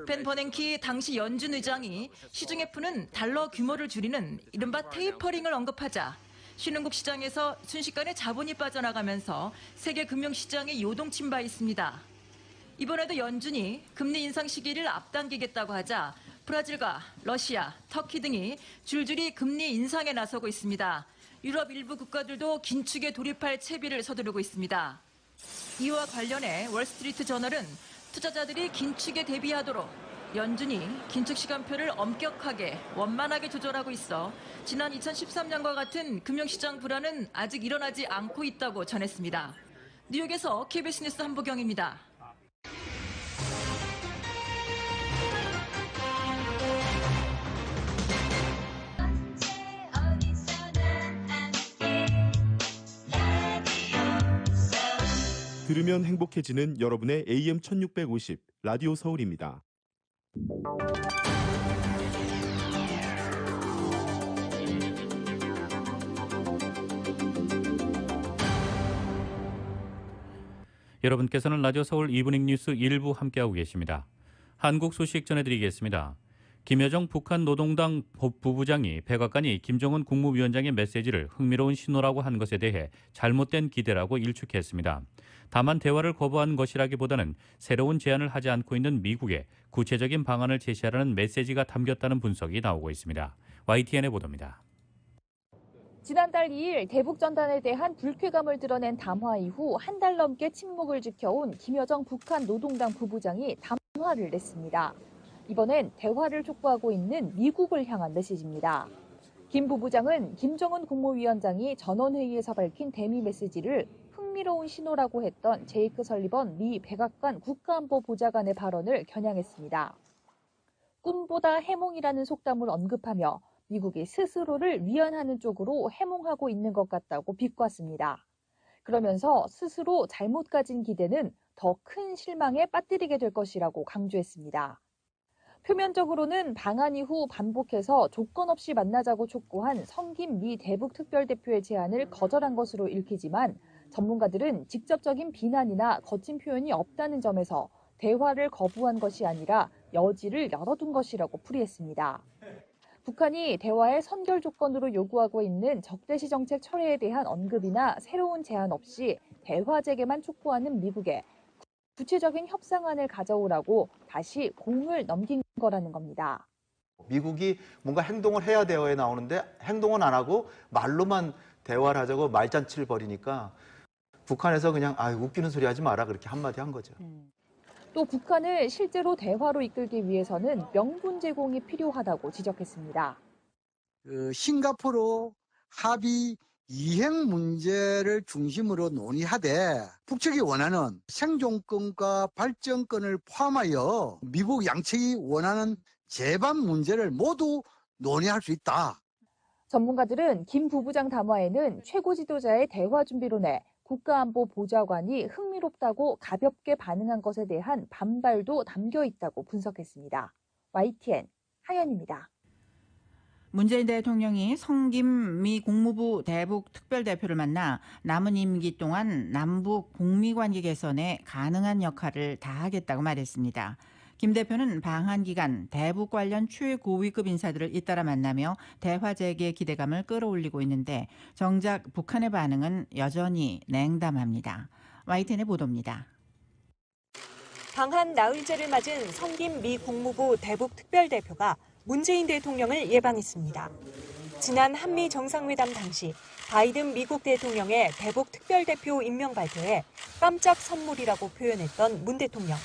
벤 버냉키 당시 연준 의장이 시중에 푸는 달러 규모를 줄이는 이른바 테이퍼링을 언급하자 신흥국 시장에서 순식간에 자본이 빠져나가면서 세계 금융시장에 요동친 바 있습니다. 이번에도 연준이 금리 인상 시기를 앞당기겠다고 하자 브라질과 러시아, 터키 등이 줄줄이 금리 인상에 나서고 있습니다. 유럽 일부 국가들도 긴축에 돌입할 채비를 서두르고 있습니다. 이와 관련해 월스트리트 저널은 투자자들이 긴축에 대비하도록 연준이 긴축 시간표를 엄격하게 원만하게 조절하고 있어 지난 2013년과 같은 금융시장 불안은 아직 일어나지 않고 있다고 전했습니다. 뉴욕에서 KBS 뉴스 한보경입니다. 들으면 행복해지는 여러분의 AM 1650 라디오 서울입니다. 여러분께서는 라디오 서울 이브닝 뉴스 1부 함께하고 계십니다. 한국 소식 전해드리겠습니다. 김여정 북한 노동당 부부장이 백악관이 김정은 국무위원장의 메시지를 흥미로운 신호라고 한 것에 대해 잘못된 기대라고 일축했습니다. 다만 대화를 거부한 것이라기보다는 새로운 제안을 하지 않고 있는 미국에 구체적인 방안을 제시하라는 메시지가 담겼다는 분석이 나오고 있습니다. YTN의 보도입니다. 지난달 2일 대북전단에 대한 불쾌감을 드러낸 담화 이후 한 달 넘게 침묵을 지켜온 김여정 북한 노동당 부부장이 담화를 냈습니다. 이번엔 대화를 촉구하고 있는 미국을 향한 메시지입니다. 김 부부장은 김정은 국무위원장이 전원회의에서 밝힌 대미 메시지를 흥미로운 신호라고 했던 제이크 설리번 미 백악관 국가안보보좌관의 발언을 겨냥했습니다. 꿈보다 해몽이라는 속담을 언급하며 미국이 스스로를 위안하는 쪽으로 해몽하고 있는 것 같다고 비꼬았습니다. 그러면서 스스로 잘못 가진 기대는 더 큰 실망에 빠뜨리게 될 것이라고 강조했습니다. 표면적으로는 방한 이후 반복해서 조건 없이 만나자고 촉구한 성김 미 대북 특별대표의 제안을 거절한 것으로 읽히지만 전문가들은 직접적인 비난이나 거친 표현이 없다는 점에서 대화를 거부한 것이 아니라 여지를 열어둔 것이라고 풀이했습니다. 북한이 대화의 선결 조건으로 요구하고 있는 적대시 정책 철회에 대한 언급이나 새로운 제안 없이 대화 재개만 촉구하는 미국에 구체적인 협상안을 가져오라고 다시 공을 넘긴 거라는 겁니다. 미국이 뭔가 행동을 해야 대화에 나오는데 행동은 안 하고 말로만 대화를 하자고 말잔치를 벌이니까 북한에서 그냥 웃기는 소리 하지 마라 그렇게 한마디 한 거죠. 또 북한을 실제로 대화로 이끌기 위해서는 명분 제공이 필요하다고 지적했습니다. 싱가포르 합의 이행 문제를 중심으로 논의하되 북측이 원하는 생존권과 발전권을 포함하여 미국 양측이 원하는 제반 문제를 모두 논의할 수 있다. 전문가들은 김 부부장 담화에는 최고 지도자의 대화 준비론에 국가안보보좌관이 흥미롭다고 가볍게 반응한 것에 대한 반발도 담겨 있다고 분석했습니다. YTN 하연입니다. 문재인 대통령이 성김 미 국무부 대북 특별대표를 만나 남은 임기 동안 남북 북미 관계 개선에 가능한 역할을 다하겠다고 말했습니다. 김 대표는 방한 기간 대북 관련 최고위급 인사들을 잇따라 만나며 대화 재개의 기대감을 끌어올리고 있는데 정작 북한의 반응은 여전히 냉담합니다. YTN의 보도입니다. 방한 나흘째를 맞은 성김 미 국무부 대북 특별대표가 문재인 대통령을 예방했습니다. 지난 한미 정상회담 당시 바이든 미국 대통령의 대북 특별대표 임명 발표에 깜짝 선물이라고 표현했던 문 대통령.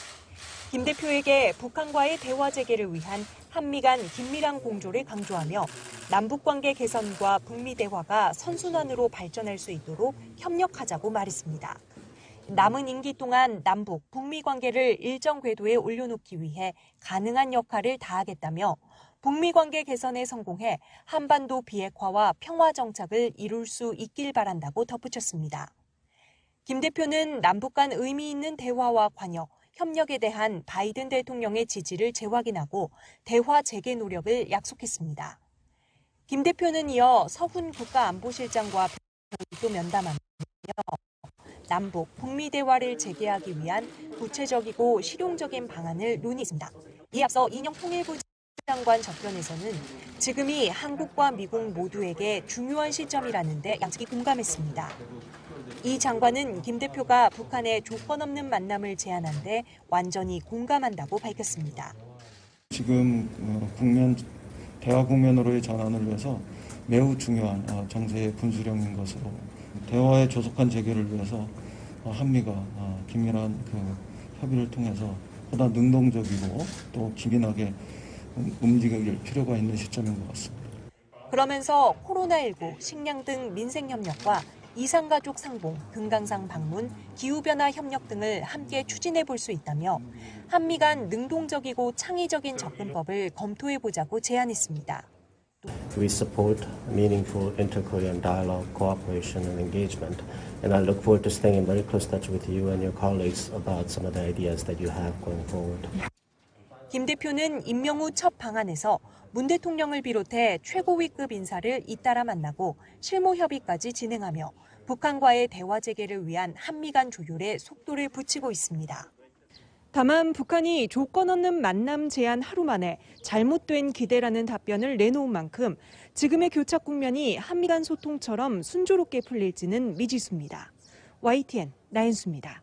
김 대표에게 북한과의 대화 재개를 위한 한미 간 긴밀한 공조를 강조하며 남북관계 개선과 북미 대화가 선순환으로 발전할 수 있도록 협력하자고 말했습니다. 남은 임기 동안 남북, 북미 관계를 일정 궤도에 올려놓기 위해 가능한 역할을 다하겠다며 북미 관계 개선에 성공해 한반도 비핵화와 평화 정착을 이룰 수 있길 바란다고 덧붙였습니다. 김 대표는 남북 간 의미 있는 대화와 관여, 협력에 대한 바이든 대통령의 지지를 재확인하고 대화 재개 노력을 약속했습니다. 김 대표는 이어 서훈 국가안보실장과 별도 면담하며 남북, 북미 대화를 재개하기 위한 구체적이고 실용적인 방안을 논의했습니다. 이에 앞서 이인영 통일부 장관 접견에서는 지금이 한국과 미국 모두에게 중요한 시점이라는데 양측이 공감했습니다. 이 장관은 김 대표가 북한의 조건 없는 만남을 제안한 데 완전히 공감한다고 밝혔습니다. 지금 대화 국면으로의 전환을 위해서 매우 중요한 정세의 분수령인 것으로 대화의 조속한 재개를 위해서 한미가 긴밀한 협의를 통해서 보다 능동적이고 또 기민하게 움직일 필요가 있는 시점인 것 같습니다. 그러면서 코로나19, 식량 등 민생 협력과 이산가족 상봉, 금강산 방문, 기후변화 협력 등을 함께 추진해 볼 수 있다며 한미 간 능동적이고 창의적인 접근법을 검토해 보자고 제안했습니다. We support meaningful inter-Korean dialogue, cooperation and engagement. And I look forward to staying in very close touch with you and your colleagues about some of the ideas that you have going forward. 김 대표는 임명 후 첫 방한에서 문 대통령을 비롯해 최고위급 인사를 잇따라 만나고 실무 협의까지 진행하며 북한과의 대화 재개를 위한 한미 간 조율에 속도를 붙이고 있습니다. 다만 북한이 조건 없는 만남 제안 하루 만에 잘못된 기대라는 답변을 내놓은 만큼 지금의 교착 국면이 한미 간 소통처럼 순조롭게 풀릴지는 미지수입니다. YTN 나연수입니다.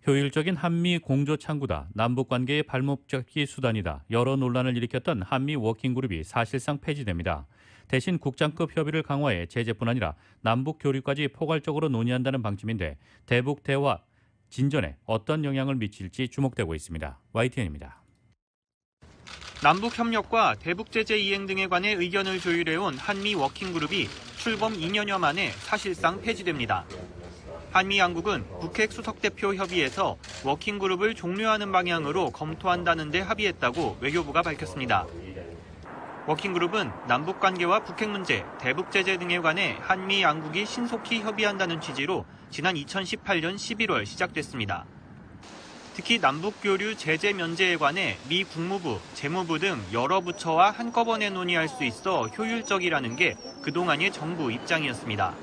효율적인 한미 공조 창구다. 남북 관계의 발목 잡기 수단이다. 여러 논란을 일으켰던 한미 워킹그룹이 사실상 폐지됩니다. 대신 국장급 협의를 강화해 제재뿐 아니라 남북 교류까지 포괄적으로 논의한다는 방침인데 대북 대화 진전에 어떤 영향을 미칠지 주목되고 있습니다. YTN입니다. 남북 협력과 대북 제재 이행 등에 관해 의견을 조율해온 한미 워킹그룹이 출범 2년여 만에 사실상 폐지됩니다. 한미 양국은 북핵 수석대표 협의에서 워킹그룹을 종료하는 방향으로 검토한다는 데 합의했다고 외교부가 밝혔습니다. 워킹그룹은 남북관계와 북핵 문제, 대북 제재 등에 관해 한미 양국이 신속히 협의한다는 취지로 지난 2018년 11월 시작됐습니다. 특히 남북교류 제재 면제에 관해 미 국무부, 재무부 등 여러 부처와 한꺼번에 논의할 수 있어 효율적이라는 게 그동안의 정부 입장이었습니다.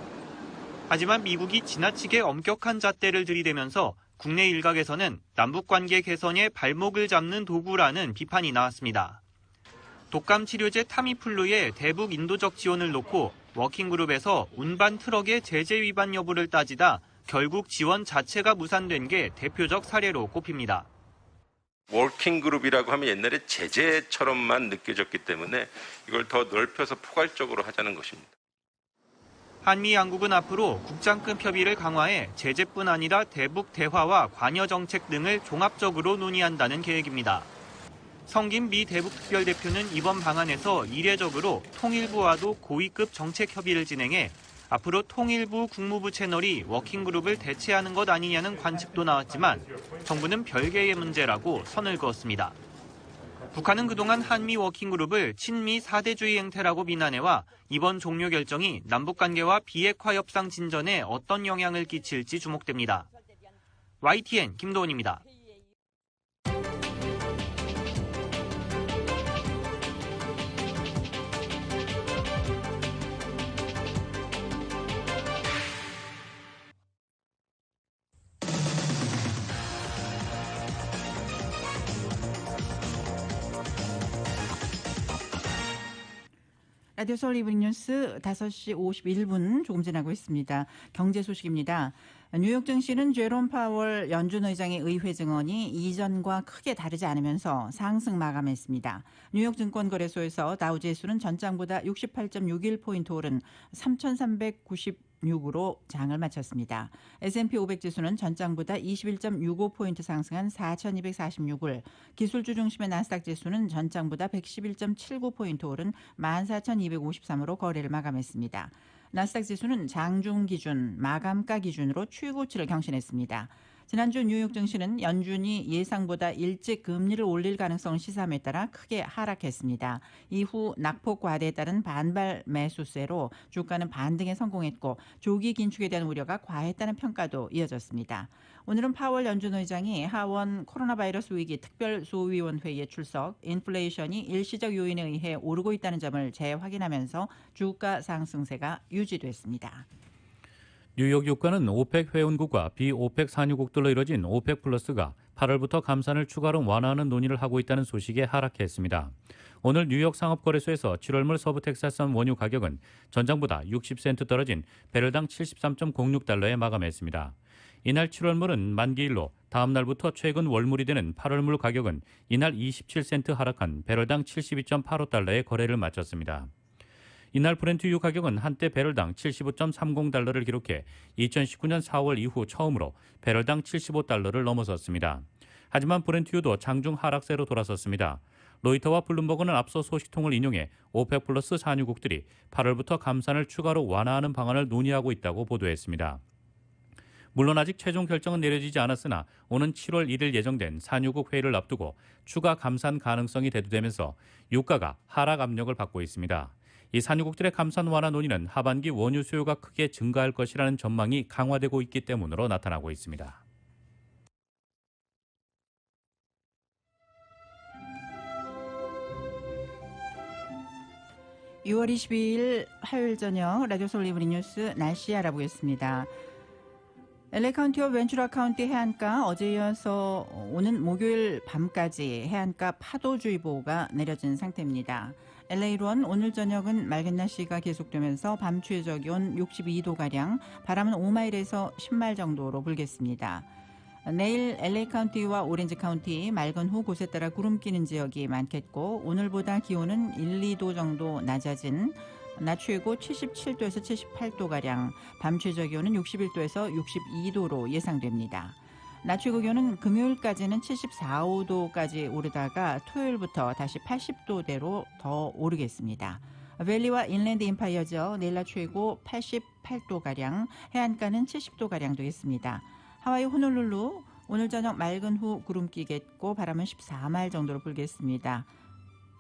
하지만 미국이 지나치게 엄격한 잣대를 들이대면서 국내 일각에서는 남북관계 개선에 발목을 잡는 도구라는 비판이 나왔습니다. 독감 치료제 타미플루의 대북 인도적 지원을 놓고 워킹그룹에서 운반 트럭의 제재 위반 여부를 따지다 결국 지원 자체가 무산된 게 대표적 사례로 꼽힙니다. 워킹그룹이라고 하면 옛날에 제재처럼만 느껴졌기 때문에 이걸 더 넓혀서 포괄적으로 하자는 것입니다. 한미 양국은 앞으로 국장급 협의를 강화해 제재뿐 아니라 대북 대화와 관여 정책 등을 종합적으로 논의한다는 계획입니다. 성김 미 대북특별대표는 이번 방안에서 이례적으로 통일부와도 고위급 정책 협의를 진행해 앞으로 통일부 국무부 채널이 워킹그룹을 대체하는 것 아니냐는 관측도 나왔지만 정부는 별개의 문제라고 선을 그었습니다. 북한은 그동안 한미 워킹그룹을 친미 4대주의 행태라고 비난해와 이번 종료 결정이 남북관계와 비핵화 협상 진전에 어떤 영향을 끼칠지 주목됩니다. YTN 김도원입니다. 라디오 서울 이브닝 뉴스 5시 51분 조금 지나고 있습니다. 경제 소식입니다. 뉴욕 증시는 제롬 파월 연준 의장의 의회 증언이 이전과 크게 다르지 않으면서 상승 마감했습니다. 뉴욕 증권거래소에서 다우지수는 전장보다 68.61포인트 오른 3,396으로 장을 마쳤습니다. S&P 500 지수는 전장보다 21.65포인트 상승한 4,246을, 기술주 중심의 나스닥 지수는 전장보다 111.79포인트 오른 14,253으로 거래를 마감했습니다. 나스닥 지수는 장중 기준, 마감가 기준으로 최고치를 경신했습니다. 지난주 뉴욕 증시는 연준이 예상보다 일찍 금리를 올릴 가능성을 시사함에 따라 크게 하락했습니다. 이후 낙폭 과대에 따른 반발 매수세로 주가는 반등에 성공했고 조기 긴축에 대한 우려가 과했다는 평가도 이어졌습니다. 오늘은 파월 연준 의장이 하원 코로나 바이러스 위기 특별소위원회에 출석, 인플레이션이 일시적 요인에 의해 오르고 있다는 점을 재확인하면서 주가 상승세가 유지됐습니다. 뉴욕 유가는 오펙 회원국과 비오펙 산유국들로 이뤄진 오펙 플러스가 8월부터 감산을 추가로 완화하는 논의를 하고 있다는 소식에 하락했습니다. 오늘 뉴욕 상업거래소에서 7월물 서부 텍사스산 원유 가격은 전장보다 60센트 떨어진 배럴당 73.06달러에 마감했습니다. 이날 7월물은 만기일로 다음 날부터 최근 월물이 되는 8월물 가격은 이날 27센트 하락한 배럴당 72.85달러에 거래를 마쳤습니다. 이날 브렌트유 가격은 한때 배럴당 75.30달러를 기록해 2019년 4월 이후 처음으로 배럴당 75달러를 넘어섰습니다. 하지만 브렌트유도 장중 하락세로 돌아섰습니다. 로이터와 블룸버그는 앞서 소식통을 인용해 오펙 플러스 산유국들이 8월부터 감산을 추가로 완화하는 방안을 논의하고 있다고 보도했습니다. 물론 아직 최종 결정은 내려지지 않았으나 오는 7월 1일 예정된 산유국 회의를 앞두고 추가 감산 가능성이 대두되면서 유가가 하락 압력을 받고 있습니다. 이 산유국들의 감산 완화 논의는 하반기 원유 수요가 크게 증가할 것이라는 전망이 강화되고 있기 때문으로 나타나고 있습니다. (6월 22일) 화요일 저녁 라디오 서울 이브닝 뉴스 날씨 알아보겠습니다. LA 카운티와 벤츄라 카운티 해안가 어제 이어서 오는 목요일 밤까지 해안가 파도주의보가 내려진 상태입니다. LA로는 오늘 저녁은 맑은 날씨가 계속되면서 밤 최저 기온 62도가량, 바람은 5마일에서 10마일 정도로 불겠습니다. 내일 LA 카운티와 오렌지 카운티 맑은 후 곳에 따라 구름 끼는 지역이 많겠고, 오늘보다 기온은 1, 2도 정도 낮아진 낮 최고 77도에서 78도가량, 밤 최저 기온은 61도에서 62도로 예상됩니다. 낮 최고 기온은 금요일까지는 74, 5도까지 오르다가 토요일부터 다시 80도대로 더 오르겠습니다. 밸리와 인랜드 임파이어죠. 내일 낮 최고 88도가량, 해안가는 70도가량 되겠습니다. 하와이 호놀룰루 오늘 저녁 맑은 후 구름 끼겠고 바람은 14마일 정도로 불겠습니다.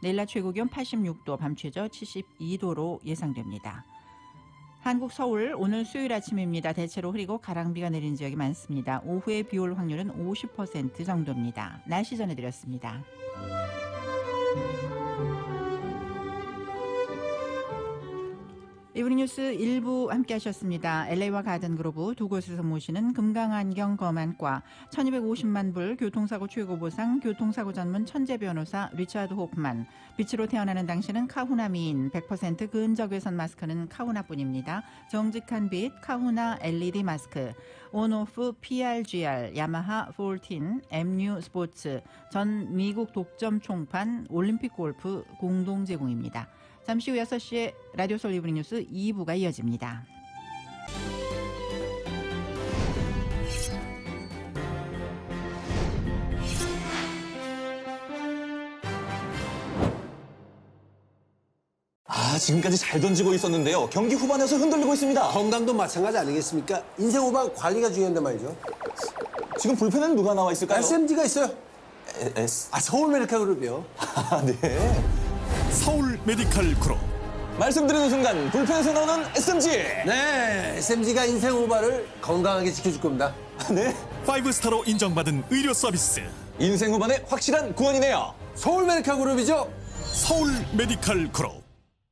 내일 낮 최고 기온 86도, 밤 최저 72도로 예상됩니다. 한국 서울 오늘 수요일 아침입니다. 대체로 흐리고 가랑비가 내리는 지역이 많습니다. 오후에 비 올 확률은 50% 정도입니다. 날씨 전해드렸습니다. 이브닝 뉴스 1부 함께 하셨습니다. LA와 가든그로브 두 곳에서 모시는 금강안경 검안과 1250만 불 교통사고 최고보상 교통사고 전문 천재 변호사 리차드 호프만, 빛으로 태어나는 당신은 카후나 미인, 100% 근적외선 마스크는 카후나뿐입니다. 정직한 빛 카후나 LED 마스크, 온오프 PRGR, 야마하 14, MU 스포츠, 전 미국 독점 총판, 올림픽 골프 공동 제공입니다. 잠시 후 6시에 라디오 서울 이브닝 뉴스 2부가 이어집니다. 지금까지 잘 던지고 있었는데요. 경기 후반에서 흔들리고 있습니다. 건강도 마찬가지 아니겠습니까? 인생 후반 관리가 중요한데 말이죠. 지금 불펜에는 누가 나와 있을까요? SMG가 있어요. 서울 메디칼 그룹이요. 네. 서울 메디칼 그룹. 말씀드리는 순간 불펜에서 나오는 SMG. 네, SMG가 인생 후반을 건강하게 지켜줄 겁니다. 네. 5스타로 인정받은 의료 서비스. 인생 후반의 확실한 구원이네요. 서울 메디칼 그룹이죠. 서울 메디칼 그룹.